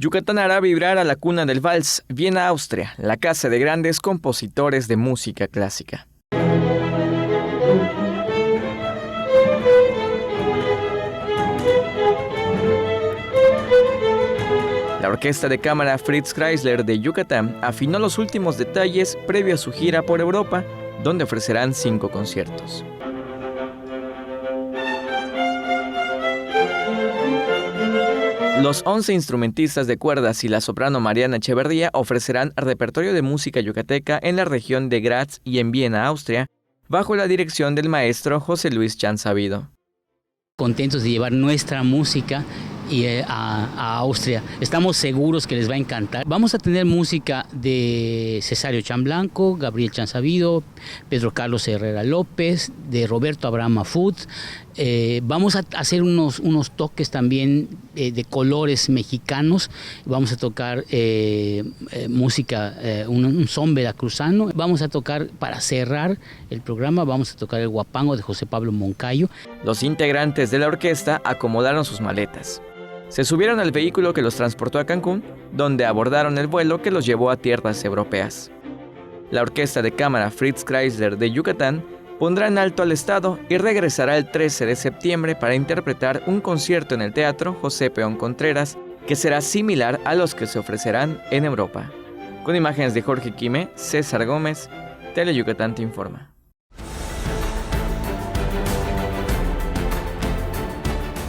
Yucatán hará vibrar a la cuna del vals, Viena, Austria, la casa de grandes compositores de música clásica. La Orquesta de Cámara Fritz Kreisler de Yucatán afinó los últimos detalles previo a su gira por Europa, donde ofrecerán 5 conciertos. Los 11 instrumentistas de cuerdas y la soprano Mariana Echeverría ofrecerán repertorio de música yucateca en la región de Graz y en Viena, Austria, bajo la dirección del maestro José Luis Chan Sabido. Contentos de llevar nuestra música a Austria. Estamos seguros que les va a encantar. Vamos a tener música de Cesario Chan Blanco, Gabriel Chan Sabido, Pedro Carlos Herrera López, de Roberto Abraham Afud. Vamos a hacer unos toques también de colores mexicanos. Vamos a tocar música, un son veracruzano. Vamos a tocar, para cerrar el programa, vamos a tocar el Huapango de José Pablo Moncayo. Los integrantes de la orquesta acomodaron sus maletas. Se subieron al vehículo que los transportó a Cancún, donde abordaron el vuelo que los llevó a tierras europeas. La Orquesta de Cámara Fritz Kreisler de Yucatán pondrá en alto al Estado y regresará el 13 de septiembre para interpretar un concierto en el Teatro José Peón Contreras, que será similar a los que se ofrecerán en Europa. Con imágenes de Jorge Quime, César Gómez, Teleyucatán te informa.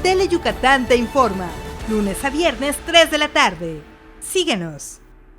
Teleyucatán te informa, lunes a viernes 3 de la tarde. Síguenos.